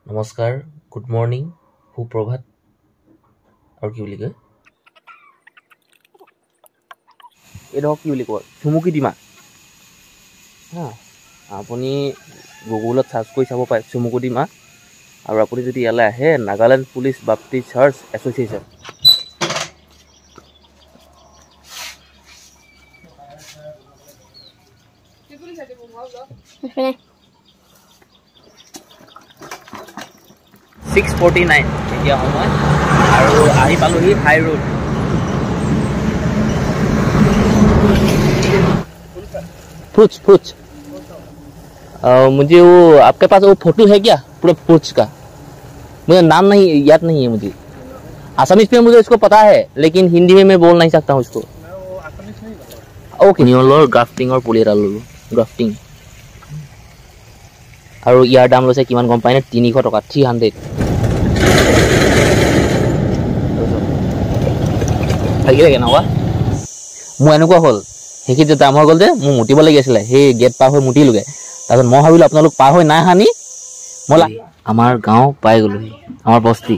নমস্কাৰ, good morning, সুপ্ৰভাত আৰু কি বুলি কয় এইডোখৰ কি বুলি কয় চুমুকি ডিমা হা আপুনি গুগলত চাৰ্চ কৰি চাব পাৰে চুমুকি ডিমা আৰু আপুনি যদি ইয়ালৈ আহে Nagaland police Bapti search association Espera. 6:49 এতিয়া সময় আৰু আহি পালোহি হাই ৰোড फुच मुझे वो आपके पास वो फोटो है क्या पूरा फुच का मुझे नाम नहीं याद नहीं है मुझे असमीज में मुझे इसको पता है लेकिन हिंदी में मैं बोल नहीं सकता हूँ इसको ओके नियलर ग्राफ्टिंग और पुलियर ललो ग्राफ्टिंग আৰু ইয়াৰ দাম লৈছে কিমান গম পায় নে 300 টকা 300 ভাগি লাগে না মই এনেকুৱা হ'ল হেকি যে দাম হৈ গ'ল যে মই মুটিব লাগি আছিল হে গেট পাৰ হৈ মুটি লগে তাৰপিছত মই ভাবিলো আপোনালোক পাৰ হৈ নাই হানি মই আমাৰ গাঁও পাই গ'লো আমাৰ বস্তি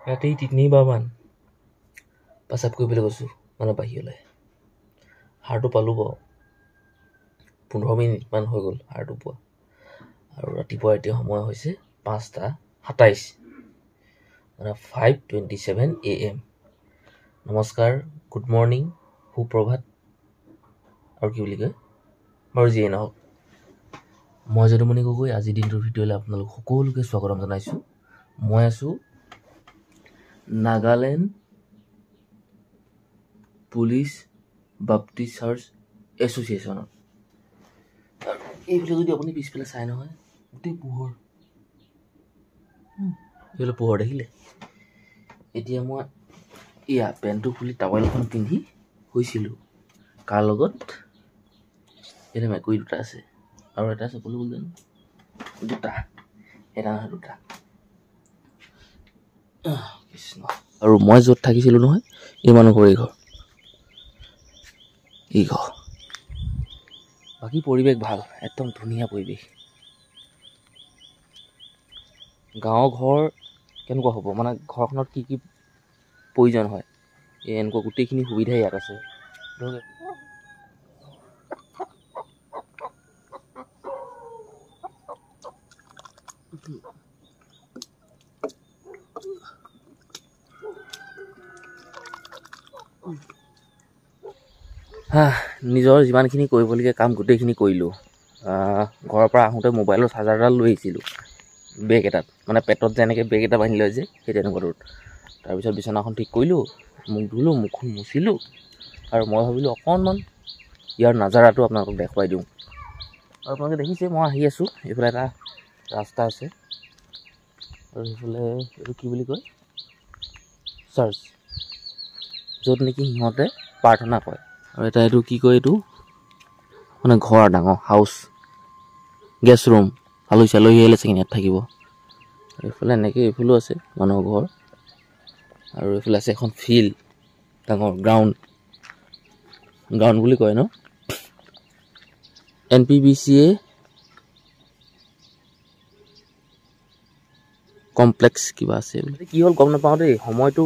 ৰাতি 3 মান পাছাপ কৰিবলৈ গৈছোঁ মানে বাহিৰলৈ হাৰটো পালোঁ বাৰু 15 মিনিট মান হৈ গ'ল হাৰটো পোৱা আৰু ৰাতিপুৱা এতিয়া সময় হৈছে 5:27 মানে 5:27 AM নমস্কাৰ গুড মৰ্ণিং সুপ্ৰভাত আৰু কি বুলি কয় বাৰু যিয়ে নহওক মই যদুমণি গগৈ আজি দিনটোৰ ভিডিঅ'লৈ আপোনালোক সকলোকে স্বাগতম জনাইছোঁ মই আছোঁ নাগালেণ্ড পুলিচ বাপ্তি চাৰ্চ এছ'চিয়েশ্যনত এইফালে যদি আপুনি পিছফালে চাই নহয় গোটেই পোহৰ এইফালে পোহৰ দেখিলে এতিয়া মই এয়া পেণ্টটো খুলি টাৱেল এখন পিন্ধি শুইছিলোঁ কাৰ লগত এতিয়া মেকুৰী দুটা আছে আৰু এটা আছে ক'লো গ'ল জানো দুটা এটা নহয় দুটা কৃষ্ণ আৰু মই য'ত থাকিছিলোঁ নহয় এই মানুহঘৰ এই ঘৰ বাকী পৰিৱেশ ভাল একদম ধুনীয়া পৰিৱেশ গাঁৱৰ ঘৰ কেনেকুৱা হ'ব মানে ঘৰখনত কি কি প্ৰয়োজন হয় এই এনেকুৱা গোটেইখিনি সুবিধাই ইয়াত আছে ধৰক নিজৰ যিমানখিনি কৰিবলগীয়া কাম গোটেইখিনি কৰিলোঁ ঘৰৰ পৰা আহোঁতে মোবাইলৰ চাৰ্জাৰডাল লৈ আহিছিলোঁ বেগ এটাত মানে পেটত যে এনেকৈ বেগ এটা বান্ধি লয় যে সেই তেনেকুৱাটোত তাৰপিছত বিচনাখন ঠিক কৰিলোঁ মুখ ধুলোঁ মুখখন মুচিলোঁ আৰু মই ভাবিলোঁ অকণমান ইয়াৰ নাজাৰাটো আপোনালোকক দেখুৱাই দিওঁ আৰু আপোনালোকে দেখিছে মই আহি আছোঁ এইফালে এটা ৰাস্তা আছে আৰু সেইফালে এইটো কি বুলি কয় চাৰ্চ য'ত নেকি সিহঁতে প্ৰাৰ্থনা কৰে আৰু এটা এইটো কি কয় এইটো মানে ঘৰ ডাঙৰ হাউচ গেষ্ট ৰুম আলহী চালহী আহিলে চাগে ইয়াত থাকিব এইফালে এনেকৈ এইফালেও আছে মানুহৰ ঘৰ আৰু এইফালে আছে এখন ফিল্ড ডাঙৰ গ্ৰাউণ্ড বুলি কয় ন NPBCA কমপ্লেক্স কিবা আছে কি হ'ল গম নাপাওঁ দেই সময়টো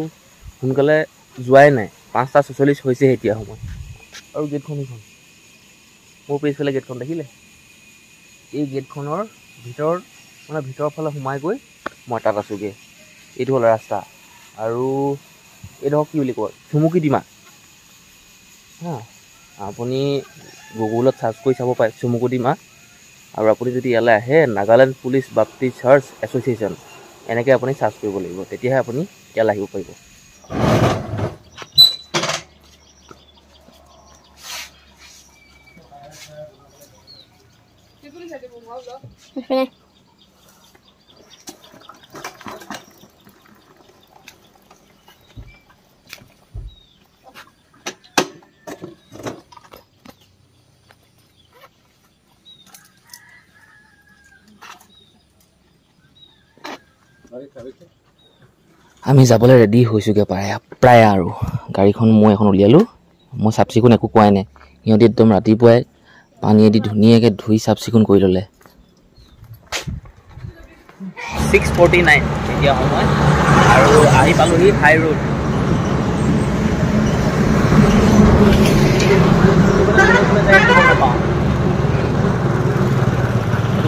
সোনকালে যোৱাই নাই 5:46 হৈছেহে এতিয়া সময় আৰু গেটখন মোৰ পিছফালে গেটখন দেখিলে এই গেটখনৰ ভিতৰৰ ফালে সোমাই গৈ মই তাত আছোঁগৈ এইটো হ'ল ৰাস্তা আৰু এইডোখৰ কি বুলি কয় চুমুকি ডিমা হা আপুনি গুগলত চাৰ্চ কৰি চাব পাৰে চুমুকি ডিমা আৰু আপুনি যদি ইয়ালৈ আহে Nagaland police Bapti search association এনেকৈ আপুনি চাৰ্জ কৰিব লাগিব, তেতিয়াহে আপুনি তেল আহিব পাৰিব। আমি যাবলৈ ৰেডি হৈছোঁগৈ প্ৰায় আৰু গাড়ীখন মই এখন উলিয়ালোঁ। মই চাফ চিকুণ একো কোৱাই নাই, সিহঁতি একদম ৰাতিপুৱাই পানীয়েদি ধুনীয়াকৈ ধুই চাফ চিকুণ কৰি ল'লে। 6:49 এতিয়া সময় আৰু আহি পালোহি হাই ৰোড।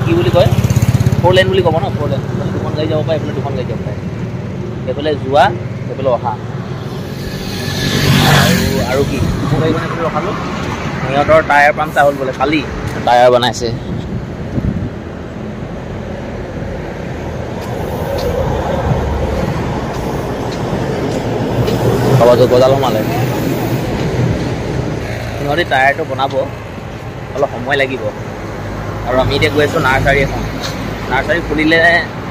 কি বুলি কয় 4 লেন বুলি ক'ব ন, 4 লেন। দুখন গাড়ী যাব পাৰে, এইফালে দুখন গাড়ী যাব পাৰে, সেইফালে যোৱা সেইফালে অহা। আৰু কি গাড়ীখন এইফালে ৰখালোঁ, সিহঁতৰ টায়াৰ পামচাৰ হ'ল বোলে, কালি টায়াৰ বনাইছে। গজাল সোমালে, সিহঁতি টায়াৰটো বনাব, অলপ সময় লাগিব। আৰু আমি এতিয়া গৈ আছোঁ নাৰ্চাৰী এখন। নাৰ্চাৰী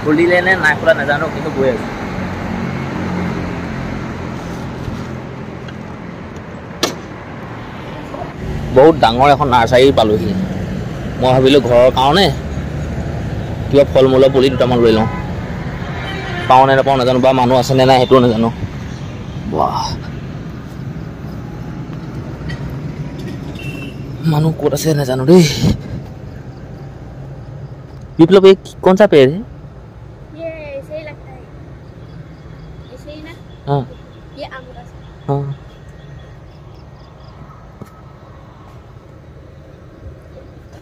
খুলিলে নে নাই খোলা নাজানো, কিন্তু গৈ আছোঁ। বহুত ডাঙৰ এখন নাৰ্চাৰী পালোহি। মই ভাবিলোঁ ঘৰৰ কাৰণে কিবা ফল মূলৰ পুলি দুটামান লৈ লওঁ, পাওঁ নে নাপাওঁ নাজানো, বা মানুহ আছেনে নাই সেইটোও নাজানো। वाह मानो कोटा से न जानो रे। विप्लव एक कौन सा पेड़ है? ये ऐसे ही लगता है, ऐसे ही ना। हाँ ये आम का। हाँ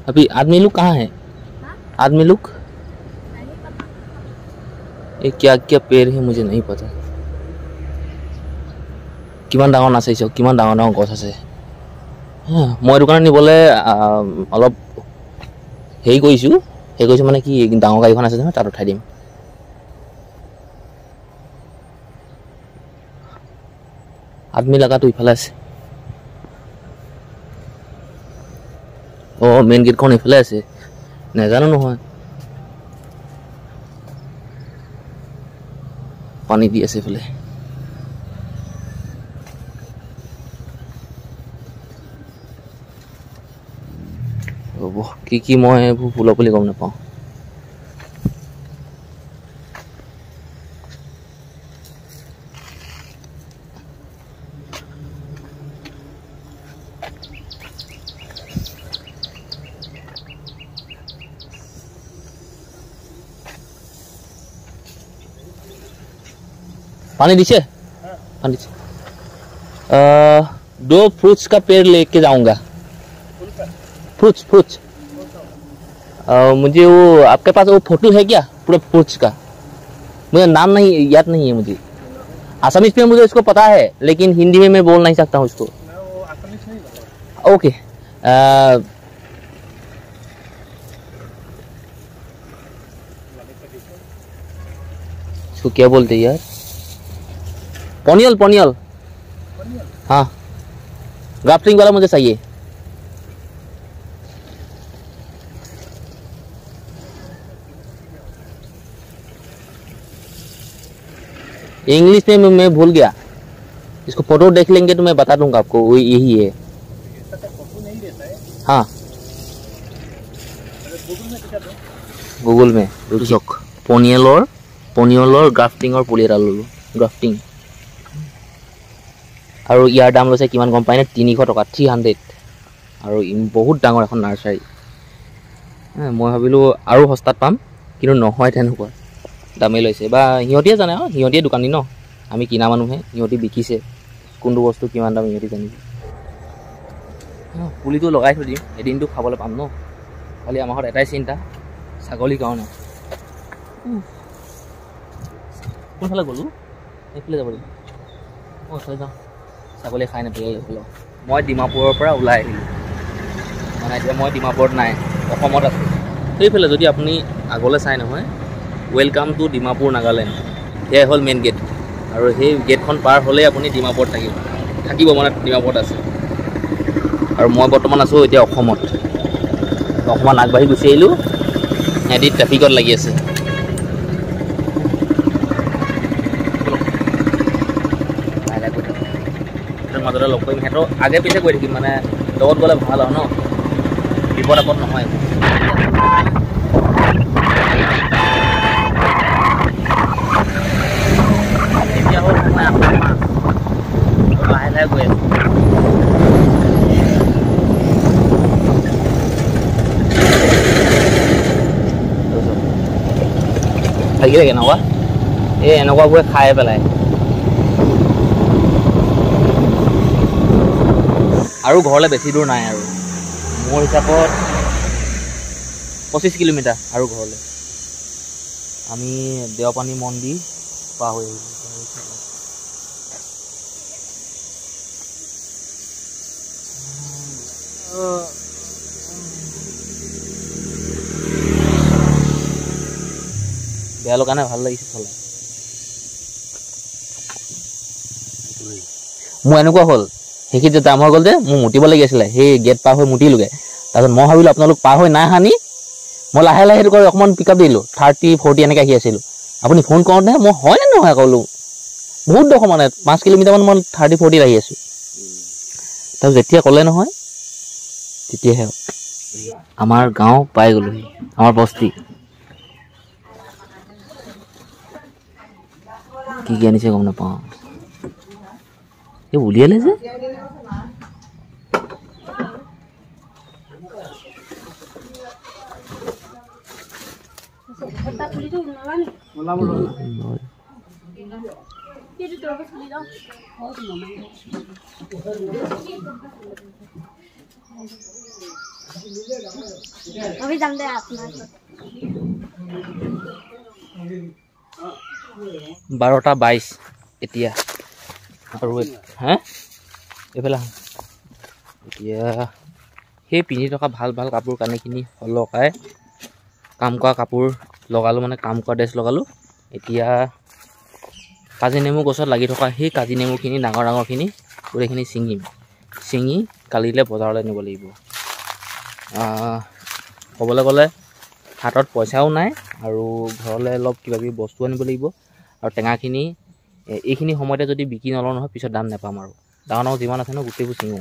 अभी आदमी लोग कहाँ है? हाँ? आदमी लोग नहीं पता। ये क्या क्या पेड़ है मुझे नहीं पता। কিমান ডাঙৰ নাছে চাওক, কিমান ডাঙৰ ডাঙৰ গছ আছে। মই এইটো কাৰণে নিবলৈ অলপ হেৰি কৰিছোঁ মানে কি ডাঙৰ গাড়ীখন আছে নহয় তাত উঠাই দিম। আদমি লগাটো ইফালে আছে। অঁ মেইন গেটখন এইফালে আছে, নাজানো নহয়। পানী দি আছে এইফালে। কি কি মই এইবোৰ ফুলৰ বুলি গম নাপাওঁ। पानी दीजिए, पानी दीजिए। 2 फ्रूट्स का पेड़ लेके जाऊंगा। फ्रूट्स मुझे वो आपके पास वो फोटो है क्या पूरा फ्रूट्स का? मुझे नाम नहीं याद नहीं है मुझे। असमीज में मुझे इसको पता है, लेकिन हिंदी में मैं बोल नहीं सकता हूँ उसको। ओके इसको क्या बोलते हैं यार? पोनियल। हाँ ग्राफ्टिंग वाला मुझे चाहिए। इंग्लिश में मैं भूल गया, इसको फोटो देख लेंगे तो मैं बता दूंगा आपको, वो यही है। हाँ गूगल में পনিয়লৰ গ্ৰাফটিঙৰ পুলি এটা ল'লোঁ। গ্ৰাফটিং আৰু ইয়াৰ দাম লৈছে কিমান গম পায় নে? 300 টকা, 300। আৰু বহুত ডাঙৰ এখন নাৰ্চাৰী। মই ভাবিলোঁ আৰু সস্তাত পাম, কিন্তু নহয়, তেনেকুৱা দামেই লৈছে। বা সিহঁতিয়ে জানে, সিহঁতিয়ে দোকানী ন, আমি কিনা মানুহে। সিহঁতি বিকিছে, কোনটো বস্তু কিমান দাম সিহঁতি জানিব। পুলিটো লগাই থৈ দিম, এদিনটো খাবলৈ পাম ন। খালি আমাৰ ঘৰত এটাই চিন্তা, ছাগলীৰ কাৰণে। কোনফালে গ'লোঁ? সেইফালে যাব লাগিব। অঁ থৈ যাওঁ, ছাগলী খাই নাপালে। মই ডিমাপুৰৰ পৰা ওলাই আহিলোঁ, মানে এতিয়া মই ডিমাপুৰত নাই, অসমত আছোঁ। সেইফালে যদি আপুনি আগলৈ চাই নহয়, ৱেলকাম টু ডিমাপুৰ নাগালেণ্ড। এয়াই হ'ল মেইন গেট, আৰু সেই গেটখন পাৰ হ'লেই আপুনি ডিমাপুৰত থাকিব মানে ডিমাপুৰত আছে। আৰু মই বৰ্তমান আছোঁ এতিয়া অসমত। অকণমান আগবাঢ়ি গুচি আহিলোঁ, সিহঁতি ট্ৰেফিকত লাগি আছে। মাজতে লগ কৰিম, সিহঁতৰ আগে পিছে গৈ থাকিম, মানে লগত গ'লে ভাল আৰু ন, বিপদ আপদ নহয়। এতিয়া হ'ল সময় লাহে লাহে গৈ আছোঁ। থাকিলে কেনেকুৱা এই এনেকুৱাবোৰে খাই পেলায়। আৰু ঘৰলৈ বেছি দূৰ নাই, আৰু মোৰ হিচাপত 25 কিলোমিটাৰ আৰু ঘৰলৈ। আমি দেওপানী মন্দিৰ পাৰ হৈ আহিলোঁ। বেয়া লগা নাই, ভাল লাগিছে চলাই। মোৰ এনেকুৱা হ'ল সেইখিনিত যে জাম হৈ গ'ল যে, মোৰ মুতিব লাগি আছিলে, সেই গেট পাৰ হৈ মুতিলোগৈ। তাৰপিছত মই ভাবিলোঁ আপোনালোক পাৰ হৈ নাই হানি, মই লাহে লাহে সেইটো কৰি অকণমান পিক আপ দিলোঁ, 30-40 এনেকৈ আহি আছিলোঁ। আপুনি ফোন কৰোঁতে মই হয়নে নহয় ক'লোঁ, বহুত ডোখৰ মানে 5 কিলোমিটাৰমান মই 30-40 আহি আছোঁ। তাৰপিছত যেতিয়া ক'লে নহয় তেতিয়াহে আমাৰ গাঁও পাই গ'লোহি, আমাৰ বস্তি। কি কি আনিছে গম নাপাওঁ, এই উলিয়ালে যে अभी जाम दे अपना 12:22 এতিয়া। আৰু হে এইফালে এতিয়া সেই পিন্ধি থকা ভাল ভাল কাপোৰ কানিখিনি লগাই কাম কৰা কাপোৰ লগালোঁ, মানে কাম কৰা ড্ৰেছ লগালোঁ। এতিয়া কাজি নেমু গছত লাগি থকা সেই কাজি নেমুখিনি ডাঙৰ ডাঙৰখিনি গোটেইখিনি ছিঙি কালিলৈ বজাৰলৈ নিব লাগিব। ক'বলৈ গ'লে হাতত পইচাও নাই, আৰু ঘৰলৈ অলপ কিবাকিবি বস্তু আনিব লাগিব। আৰু টেঙাখিনি এইখিনি সময়তে যদি বিকি নলওঁ নহয়, পিছত দাম নাপাম। আৰু ডাঙৰ ডাঙৰ যিমান আছে ন গোটেইবোৰ ছিঙো।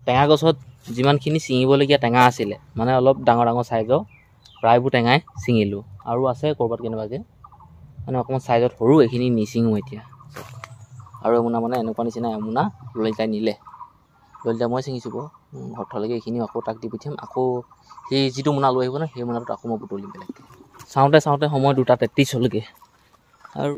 টেঙা গছত যিমানখিনি ছিঙিবলগীয়া টেঙা আছিলে, মানে অলপ ডাঙৰ ডাঙৰ চাইজৰ, প্ৰায়বোৰ টেঙাই ছিঙিলোঁ। আৰু আছে ক'ৰবাত কেনেবাকৈ মানে অকণমান চাইজত সৰু, এইখিনি নিছিঙো এতিয়া। আৰু এমুনা মানে এনেকুৱা নিচিনা এমুনা ললিতাই নিলে, ললিতাই মই ছিঙিছোঁ বাৰু ঘৰলৈকে। এইখিনি আকৌ তাক দি পঠিয়াম। আকৌ সেই যিটো মোনা লৈ আহিব ন, সেই মোনাটোত আকৌ মই বুটলিম বেলেগকৈ। চাওঁতে চাওঁতে সময় 2:33 হ'লগৈ আৰু